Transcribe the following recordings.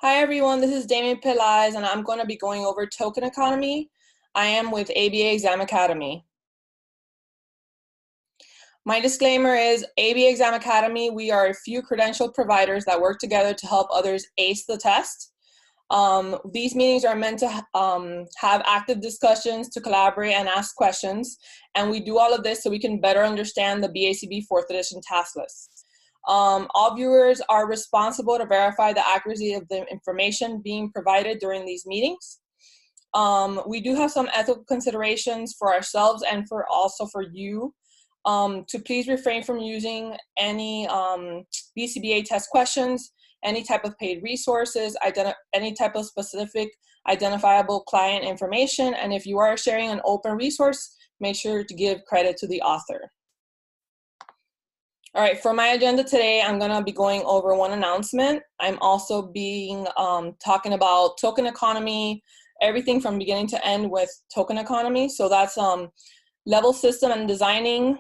Hi everyone, this is Daymi Pelaez and I'm going to be going over token economy. I am with ABA Exam Academy. My disclaimer is ABA Exam Academy, we are a few credential providers that work together to help others ace the test. These meetings are meant to have active discussions, to collaborate and ask questions, and we do all of this so we can better understand the BACB 4th edition task list. All viewers are responsible to verify the accuracy of the information being provided during these meetings. We do have some ethical considerations for ourselves and also for you to please refrain from using any BCBA test questions, any type of paid resources, any type of specific identifiable client information, and if you are sharing an open resource, make sure to give credit to the author. All right, for my agenda today, I'm gonna be going over one announcement. I'm also talking about token economy, everything from beginning to end with token economy. So that's level system and designing,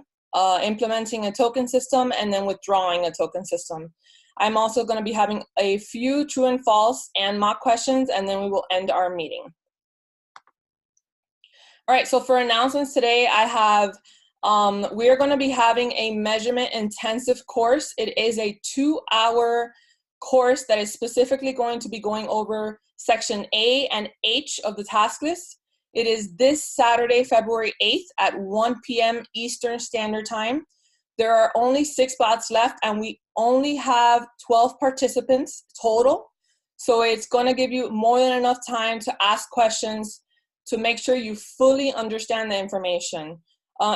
implementing a token system, and then withdrawing a token system. I'm also gonna be having a few true and false and mock questions, and then we will end our meeting. All right, so for announcements today, I have we are going to be having a measurement intensive course. It is a 2-hour course that is specifically going to be going over section A and H of the task list. It is this Saturday, February 8th at 1 p.m. Eastern Standard Time. There are only 6 spots left and we only have 12 participants total. So it's going to give you more than enough time to ask questions to make sure you fully understand the information.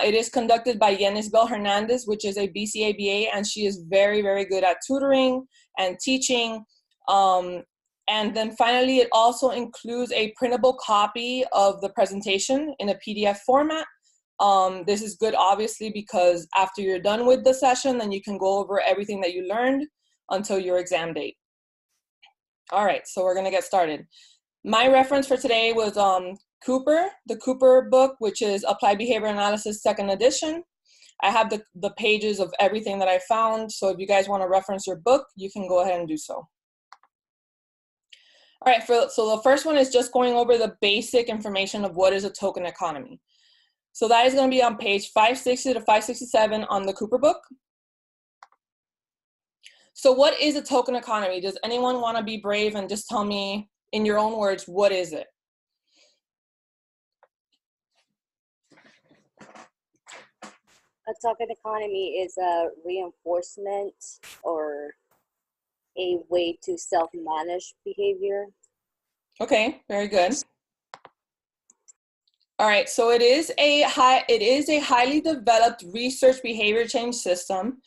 It is conducted by Yenisbel Hernandez, which is a BCABA, and she is very, very good at tutoring and teaching. And then finally, it also includes a printable copy of the presentation in a PDF format. This is good, obviously, because after you're done with the session, then you can go over everything that you learned until your exam date. All right, so we're going to get started. My reference for today was the Cooper book, which is Applied Behavior Analysis 2nd edition. I have the pages of everything that I found, so if you guys want to reference your book, you can go ahead and do so. All right, so the first one is just going over the basic information of what is a token economy. So that is going to be on page 560 to 567 on the Cooper book. So what is a token economy? Does anyone want to be brave and just tell me in your own words, what is it? A token economy is a reinforcement or a way to self-manage behavior. Okay, very good. All right, so it is a highly developed research behavior change system.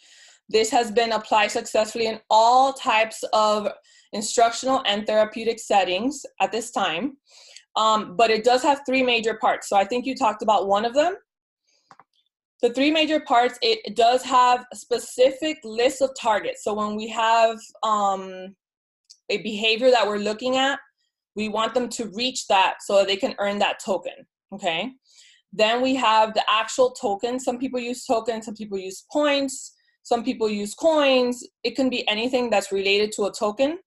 This has been applied successfully in all types of instructional and therapeutic settings at this time, but it does have 3 major parts. So I think you talked about one of them. The 3 major parts, it does have a specific list of targets. So when we have a behavior that we're looking at, we want them to reach that so that they can earn that token, okay? Then we have the actual token. Some people use tokens, some people use points, some people use coins. It can be anything that's related to a token.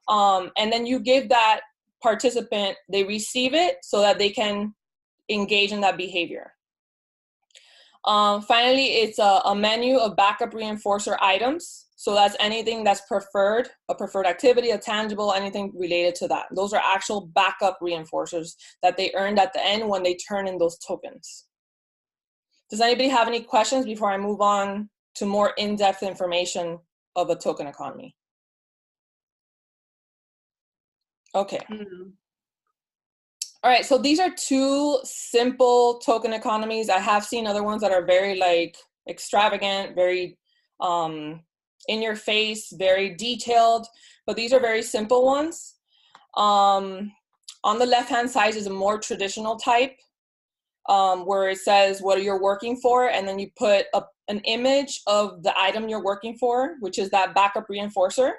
And then you give that participant, they receive it so that they can engage in that behavior. Finally, it's a menu of backup reinforcer items. So that's anything that's preferred, a preferred activity, a tangible, anything related to that. Those are actual backup reinforcers that they earned at the end when they turn in those tokens. Does anybody have any questions before I move on to more in-depth information of a token economy? Okay. All right, so these are 2 simple token economies. I have seen other ones that are very like extravagant, very in your face, very detailed, but these are very simple ones. On the left-hand side is a more traditional type where it says what you're working for, and then you put an image of the item you're working for, which is that backup reinforcer.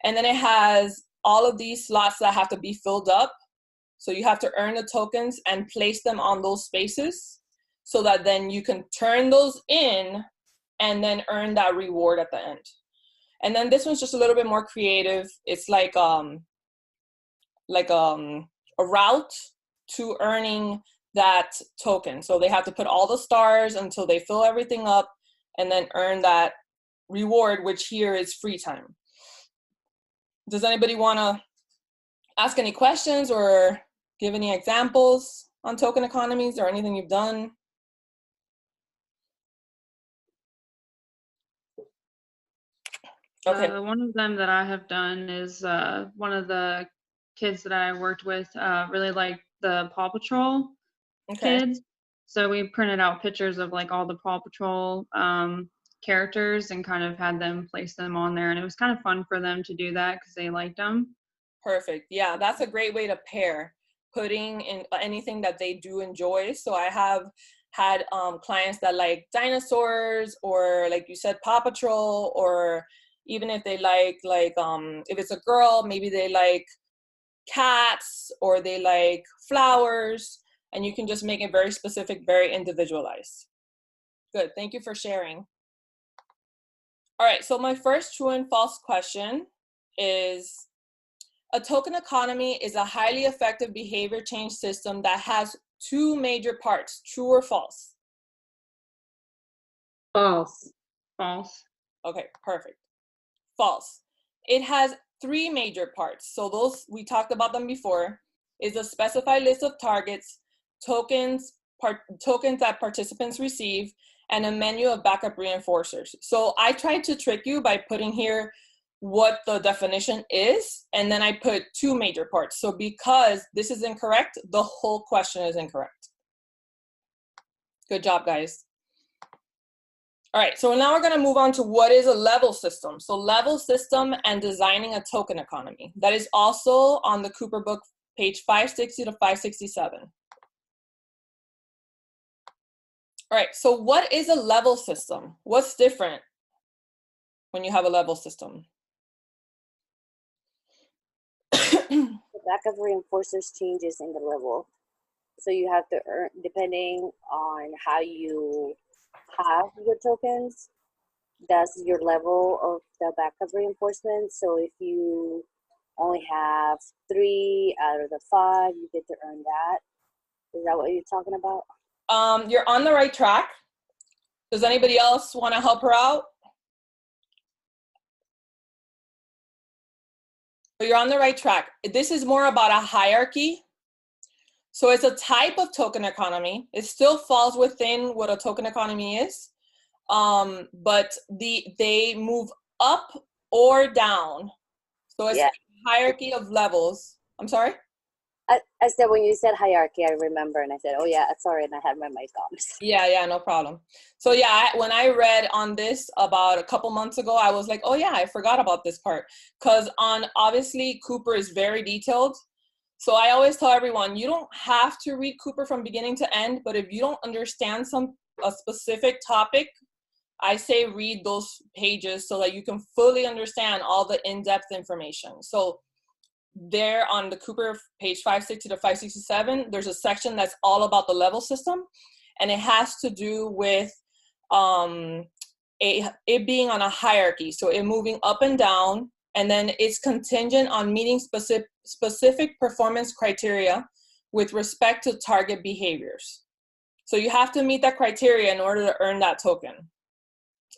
And then it has all of these slots that have to be filled up. So you have to earn the tokens and place them on those spaces so that then you can turn those in and then earn that reward at the end. And then this one's just a little bit more creative. It's like like a route to earning that token. So they have to put all the stars until they fill everything up and then earn that reward, which here is free time. Does anybody want to ask any questions or give any examples on token economies or anything you've done? Okay. One of them that I have done is one of the kids that I worked with really liked the Paw Patrol kids. So we printed out pictures of like all the Paw Patrol characters and kind of had them place them on there. And it was kind of fun for them to do that because they liked them. Perfect. Yeah, that's a great way to pair, putting in anything that they do enjoy. So I have had clients that like dinosaurs, or like you said, Paw Patrol, or even if they like if it's a girl, maybe they like cats or they like flowers, and you can just make it very specific, very individualized. Good. Thank you for sharing. All right. So my first true and false question is, a token economy is a highly effective behavior change system that has two major parts. True or false? False. False. Okay, perfect. False. It has three major parts. So those, we talked about them before, is a specified list of targets, tokens that participants receive, and a menu of backup reinforcers. So I tried to trick you by putting here what the definition is, and then I put two major parts. So because this is incorrect, the whole question is incorrect. Good job, guys. All right, so now we're gonna move on to what is a level system. So level system and designing a token economy. That is also on the Cooper book, page 560 to 567. All right, so what is a level system? What's different when you have a level system? The backup reinforcers changes in the level. So you have to earn, depending on how you have your tokens, that's your level of the backup reinforcement. So if you only have 3 out of the 5, you get to earn that. Is that what you're talking about? You're on the right track. Does anybody else want to help her out? So you're on the right track. This is more about a hierarchy. So it's a type of token economy. It still falls within what a token economy is, but they move up or down. So it's a hierarchy of levels. I'm sorry? I said, when you said hierarchy, I remember, and I said, oh yeah, sorry, and I had my mic on. Yeah, no problem. So yeah, when I read on this about a couple months ago, I was like, oh yeah, I forgot about this part. Because obviously Cooper is very detailed. So I always tell everyone, you don't have to read Cooper from beginning to end, but if you don't understand a specific topic, I say read those pages so that you can fully understand all the in-depth information. So there on the Cooper page 560 to 567, there's a section that's all about the level system, and it has to do with it being on a hierarchy. So it moving up and down, and then it's contingent on meeting specific performance criteria with respect to target behaviors. So you have to meet that criteria in order to earn that token.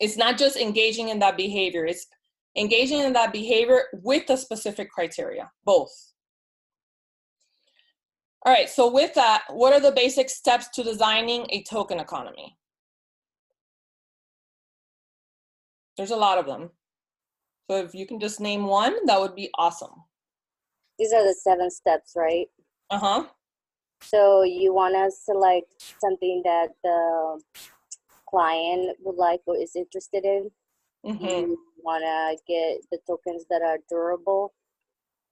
It's not just engaging in that behavior, it's engaging in that behavior with the specific criteria, both. All right, so with that, what are the basic steps to designing a token economy? There's a lot of them. So if you can just name one, that would be awesome. These are the 7 steps, right? Uh-huh. So you want to select something that the client would like or is interested in. Mm-hmm. You want to get the tokens that are durable.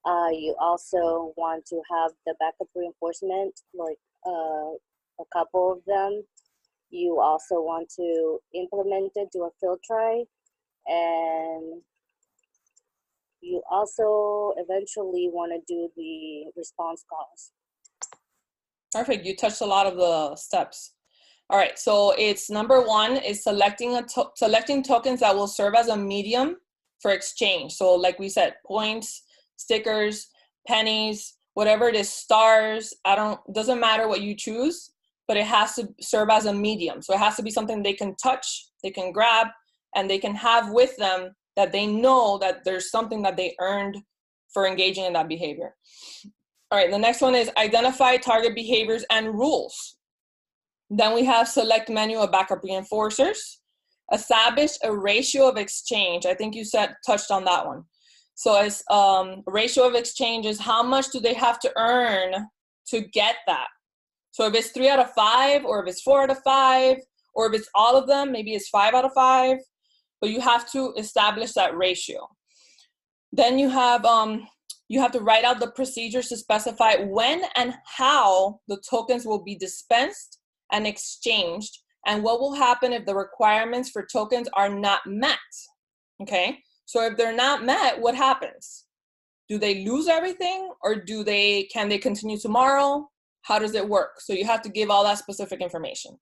You also want to have the backup reinforcement, like a couple of them. You also want to implement it, do a field try, and you also eventually want to do the response calls. Perfect. You touched a lot of the steps. All right, so it's number 1 is selecting tokens that will serve as a medium for exchange. So like we said, points, stickers, pennies, whatever it is, stars, doesn't matter what you choose, but it has to serve as a medium. So it has to be something they can touch, they can grab, and they can have with them that they know that there's something that they earned for engaging in that behavior. All right, the next one is identify target behaviors and rules. Then we have select menu of backup reinforcers. Establish a ratio of exchange. I think you touched on that one. So as ratio of exchange is how much do they have to earn to get that? So if it's 3 out of 5, or if it's 4 out of 5, or if it's all of them, maybe it's 5 out of 5, but you have to establish that ratio. Then you have to write out the procedures to specify when and how the tokens will be dispensed and exchanged, and what will happen if the requirements for tokens are not met. Okay, so if they're not met, what happens? Do they lose everything, or can they continue tomorrow? How does it work? So you have to give all that specific information.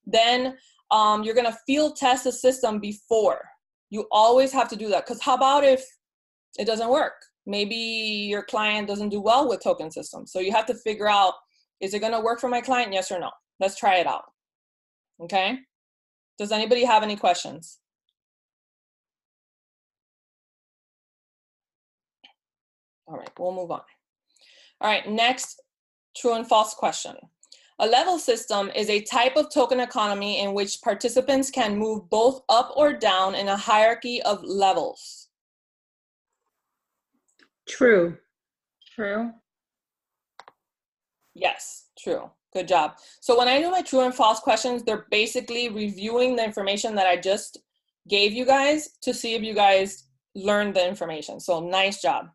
Then you're gonna field test the system before. You always have to do that, because how about if it doesn't work? Maybe your client doesn't do well with token systems. So you have to figure out, is it gonna work for my client, yes or no? Let's try it out, okay? Does anybody have any questions? All right, we'll move on. All right, next, true and false question. A level system is a type of token economy in which participants can move both up or down in a hierarchy of levels. True. True. Yes, true. Good job. So when I do my true and false questions, they're basically reviewing the information that I just gave you guys to see if you guys learned the information. So nice job.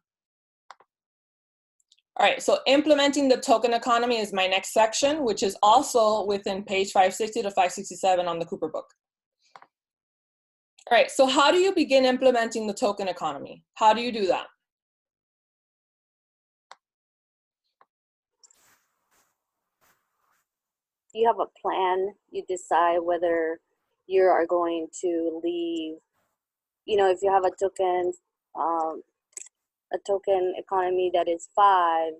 All right, so implementing the token economy is my next section, which is also within page 560 to 567 on the Cooper book. All right, so how do you begin implementing the token economy? How do you do that? You have a plan. You decide whether you are going to leave, if you have a token economy that is 5,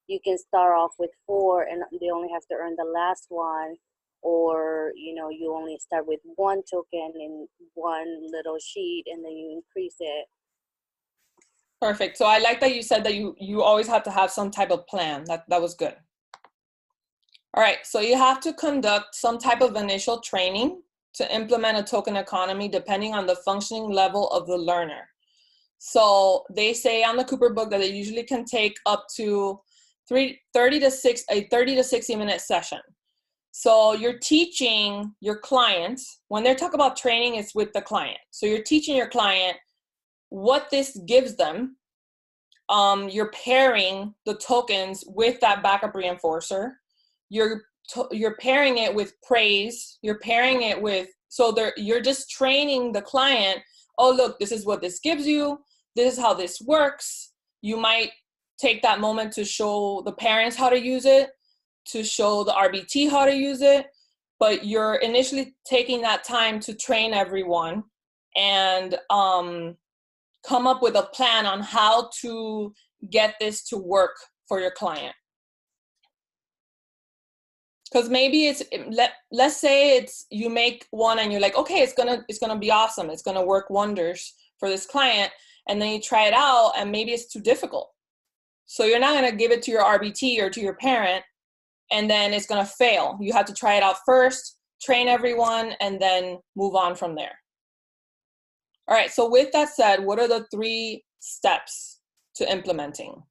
you can start off with 4 and they only have to earn the last one, or you only start with 1 token in 1 little sheet and then you increase it. Perfect. So I like that you said that you always have to have some type of plan. That was good. All right, so you have to conduct some type of initial training to implement a token economy depending on the functioning level of the learner. So they say on the Cooper book that it usually can take up to 30 to 60 minute session. So you're teaching your clients, when they talk about training, it's with the client. So you're teaching your client what this gives them. You're pairing the tokens with that backup reinforcer. You're pairing it with praise. You're pairing it with, you're just training the client. Oh, look, this is what this gives you. This is how this works. You might take that moment to show the parents how to use it, to show the RBT how to use it. But you're initially taking that time to train everyone and come up with a plan on how to get this to work for your client. Because maybe let's say you make one and you're like, okay, it's gonna be awesome. It's gonna work wonders for this client. And then you try it out and maybe it's too difficult. So you're not gonna give it to your RBT or to your parent and then it's gonna fail. You have to try it out first, train everyone, and then move on from there. All right, so with that said, what are the 3 steps to implementing?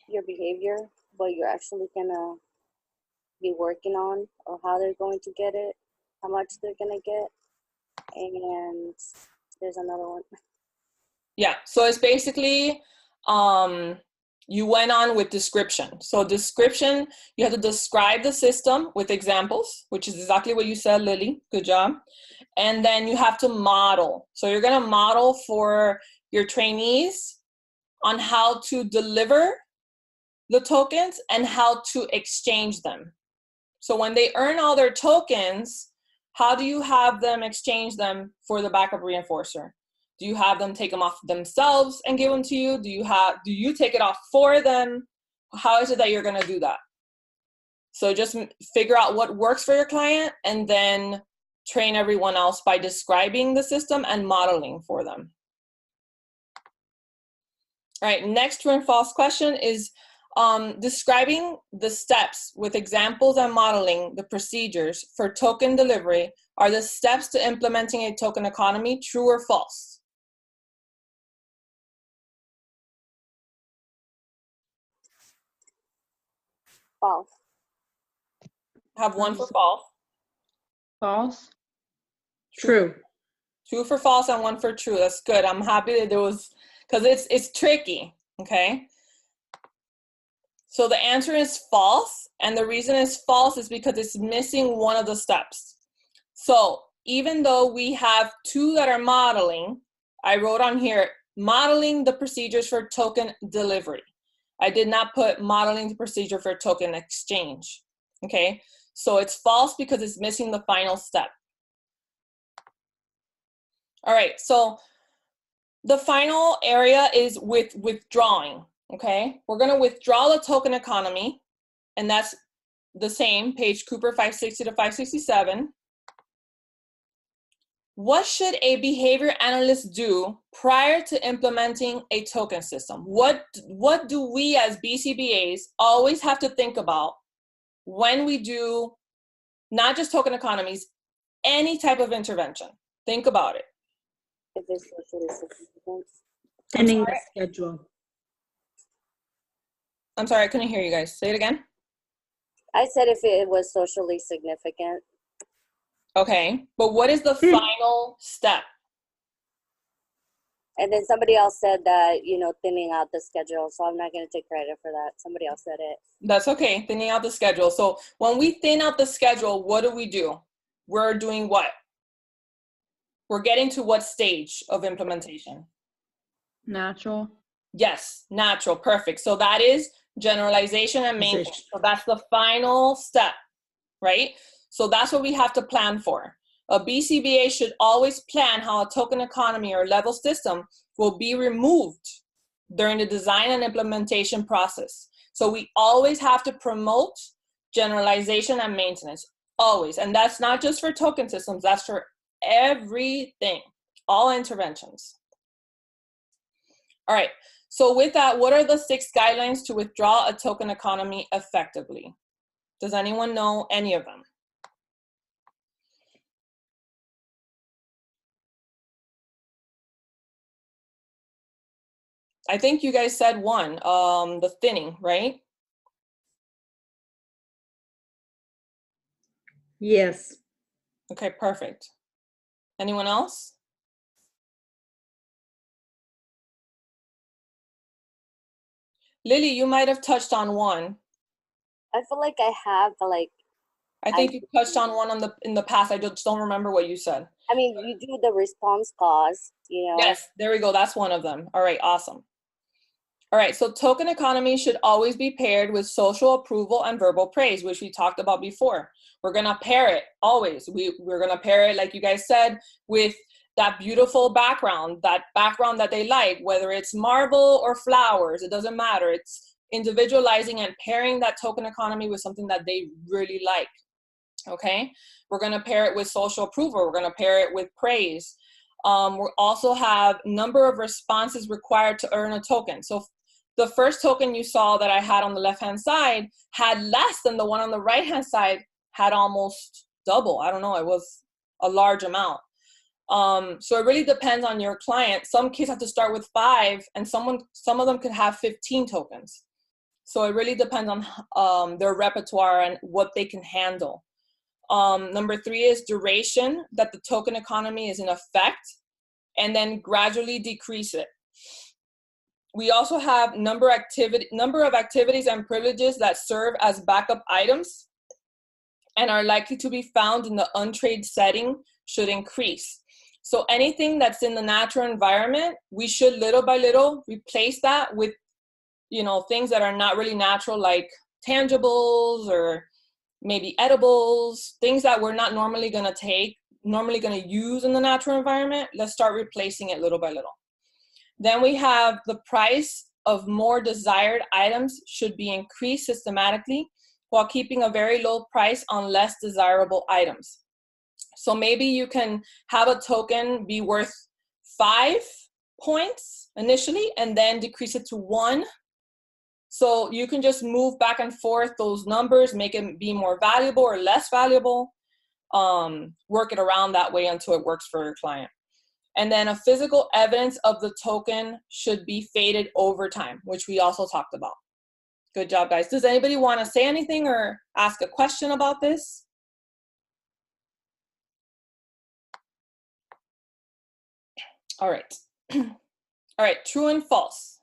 Your behavior, what you're actually gonna be working on, or how they're going to get it, how much they're gonna get, and there's another one. Yeah, so it's basically you went on with description. So description, you have to describe the system with examples, which is exactly what you said, Lily. Good job. And then you have to model. So you're gonna model for your trainees on how to deliver the tokens and how to exchange them. So when they earn all their tokens, how do you have them exchange them for the backup reinforcer? Do you have them take them off themselves and give them to you? Do you take it off for them? How is it that you're going to do that? So just figure out what works for your client and then train everyone else by describing the system and modeling for them. All right, next true and false question is describing the steps with examples and modeling the procedures for token delivery. Are the steps to implementing a token economy true or false? False. Have one for false. False. True. Two for false and one for true. That's good. I'm happy that there was, because it's tricky, okay? So the answer is false, and the reason it's false is because it's missing one of the steps. So even though we have two that are modeling, I wrote on here, modeling the procedures for token delivery. I did not put modeling the procedure for token exchange, okay? So it's false because it's missing the final step. All right, so the final area is with withdrawing, okay? We're gonna withdraw the token economy, and that's the same, page Cooper 560 to 567. What should a behavior analyst do prior to implementing a token system? What do we as BCBAs always have to think about when we do not just token economies, any type of intervention? Think about it. If it's socially significant. Thinning the schedule. I'm sorry, I couldn't hear you guys. Say it again. I said if it was socially significant. Okay, but what is the final step? And then somebody else said that, you know, thinning out the schedule. So I'm not going to take credit for that. Somebody else said it. That's okay, thinning out the schedule. So when we thin out the schedule, what do? We're doing what? We're getting to what stage of implementation? Natural. Yes, natural, perfect. So that is generalization and maintenance. So that's the final step, right? So that's what we have to plan for. A BCBA should always plan how a token economy or level system will be removed during the design and implementation process. So we always have to promote generalization and maintenance, always. And that's not just for token systems, that's for everything, all interventions. All right, so with that, what are the 6 guidelines to withdraw a token economy effectively? Does anyone know any of them? I think you guys said one, the thinning, right? Yes. Okay, perfect. Anyone else? Lily, you might have touched on one. I feel like I have, but like. I think you touched on one in the past. I just don't remember what you said. I mean, you do the response cause, you know. Yes, there we go. That's one of them. All right, awesome. All right, so token economy should always be paired with social approval and verbal praise, which we talked about before. We're gonna pair it always. We're gonna pair it, like you guys said, with that beautiful background that they like, whether it's marble or flowers, it doesn't matter. It's individualizing and pairing that token economy with something that they really like, okay? We're gonna pair it with social approval. We're gonna pair it with praise. We also have number of responses required to earn a token. So the first token you saw that I had on the left-hand side had less than the one on the right-hand side had almost double. I don't know, it was a large amount. So it really depends on your client. Some kids have to start with 5 and some of them could have 15 tokens. So it really depends on their repertoire and what they can handle. Number 3 is duration, that the token economy is in effect, and then gradually decrease it. We also have number of activities and privileges that serve as backup items and are likely to be found in the untrade setting should increase. So anything that's in the natural environment, we should little by little replace that with, you know, things that are not really natural, like tangibles or maybe edibles, things that we're not normally gonna take. normally going to use in the natural environment, let's start replacing it little by little. Then we have the price of more desired items should be increased systematically while keeping a very low price on less desirable items. So maybe you can have a token be worth 5 points initially and then decrease it to 1. So you can just move back and forth those numbers, make it be more valuable or less valuable, work it around that way until it works for your client. And then a physical evidence of the token should be faded over time, which we also talked about. Good job, guys. Does anybody want to say anything or ask a question about this? All right. All right, true and false.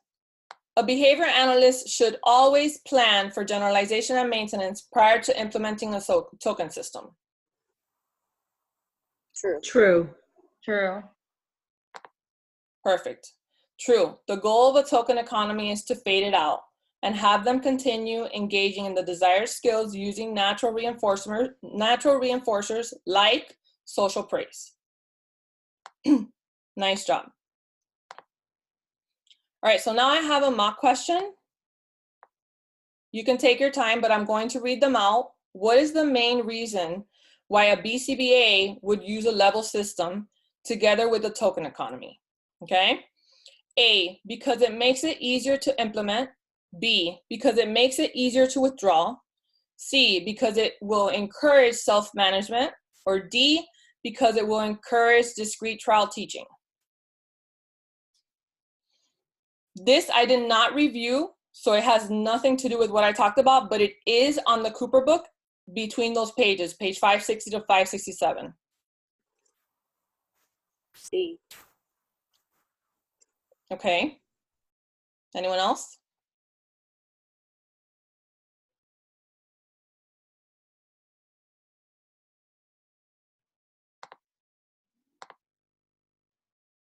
A behavior analyst should always plan for generalization and maintenance prior to implementing a token system. True. True. True. Perfect. True. The goal of a token economy is to fade it out and have them continue engaging in the desired skills using natural reinforcers like social praise. Nice job. All right, so now I have a mock question. You can take your time, but I'm going to read them out. What is the main reason why a BCBA would use a level system together with the token economy? Okay. A, because it makes it easier to implement. B, because it makes it easier to withdraw. C, because it will encourage self-management. Or D, because it will encourage discrete trial teaching. This I did not review, so it has nothing to do with what I talked about, but it is on the Cooper book between those pages, page 560 to 567. C. Okay. Anyone else?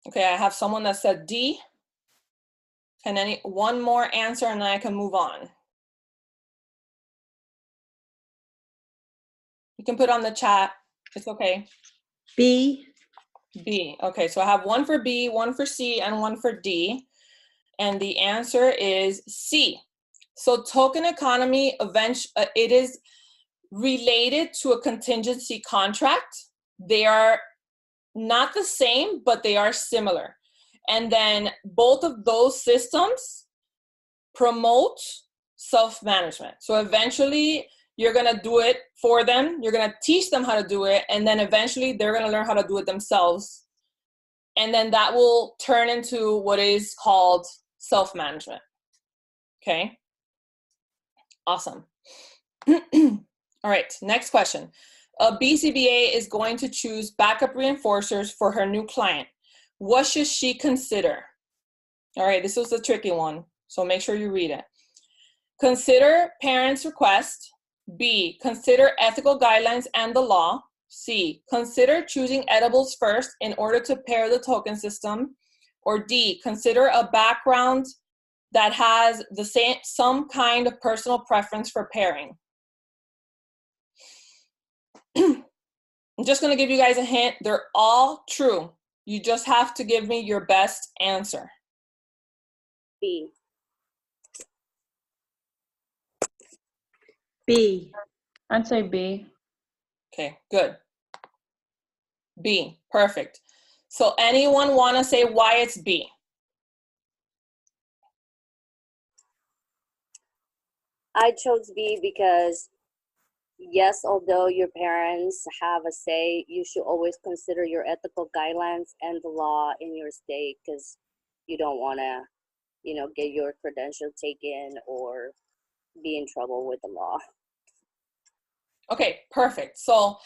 Okay, I have someone that said D. And one more answer and then I can move on. You can put on the chat, it's okay. B. B, okay, so I have one for B, one for C, and one for D. And the answer is C. So token economy, it is related to a contingency contract. They are not the same, but they are similar. And then both of those systems promote self-management. So eventually you're gonna do it for them, you're gonna teach them how to do it, and then eventually they're gonna learn how to do it themselves. And then that will turn into what is called self-management. Okay, awesome. All right, next question. A BCBA is going to choose backup reinforcers for her new client. What should she consider? All right, this was a tricky one, so make sure you read it. Consider parents' request. B, consider ethical guidelines and the law. C, consider choosing edibles first in order to pair the token system. Or D, consider a background that has some kind of personal preference for pairing. I'm just gonna give you guys a hint. They're all true. You just have to give me your best answer. B. B. I'd say B. Okay, good. B, perfect. So anyone want to say why it's B? I chose B because, yes, although your parents have a say, you should always consider your ethical guidelines and the law in your state, because you don't want to, get your credential taken or be in trouble with the law. Okay, perfect. So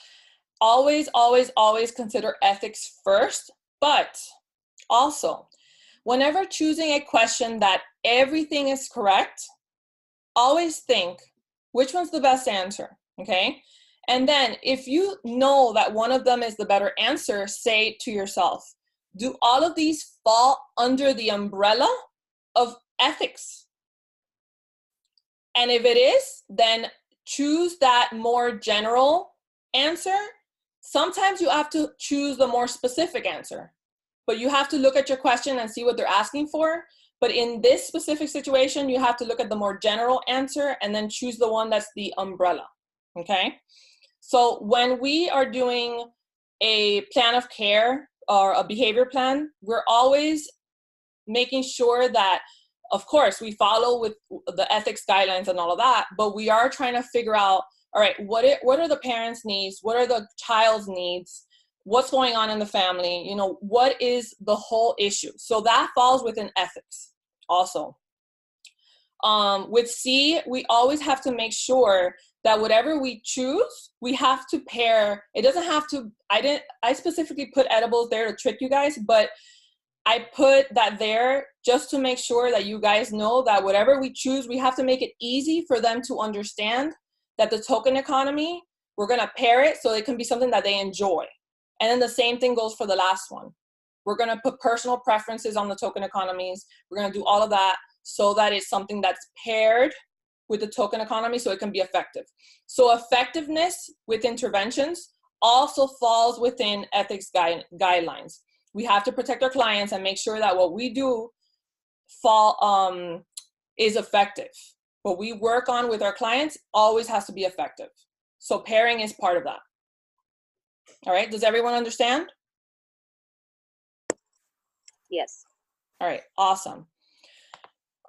always, always, always consider ethics first, but also whenever choosing a question that everything is correct, always think which one's the best answer, okay? And then if you know that one of them is the better answer, say to yourself, do all of these fall under the umbrella of ethics? And if it is, then choose that more general answer, sometimes you have to choose the more specific answer, but you have to look at your question and see what they're asking for. But in this specific situation, you have to look at the more general answer and then choose the one that's the umbrella, okay? So when we are doing a plan of care or a behavior plan, we're always making sure that, of course, we follow with the ethics guidelines and all of that, but we are trying to figure out, all right, what are the parents' needs? What are the child's needs? What's going on in the family? You know, what is the whole issue? So that falls within ethics also. With C, we always have to make sure that whatever we choose, we have to pair. It doesn't have to, I specifically put edibles there to trick you guys, but I put that there just to make sure that you guys know that whatever we choose, we have to make it easy for them to understand that the token economy, we're gonna pair it so it can be something that they enjoy. And then the same thing goes for the last one. We're gonna put personal preferences on the token economies. We're gonna do all of that so that it's something that's paired with the token economy so it can be effective. So effectiveness with interventions also falls within ethics guidelines. We have to protect our clients and make sure that what we do is effective. What we work on with our clients always has to be effective. So pairing is part of that. All right, does everyone understand? Yes. All right, awesome.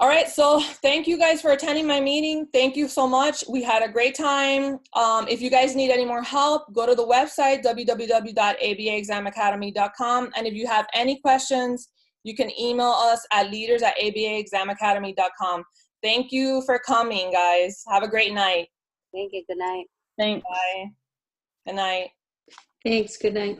All right, so thank you guys for attending my meeting. Thank you so much. We had a great time. If you guys need any more help, go to the website, www.abaexamacademy.com. And if you have any questions, you can email us at leaders@abaexamacademy.com. Thank you for coming, guys. Have a great night. Thank you. Good night. Thanks. Bye. Good night. Thanks. Good night.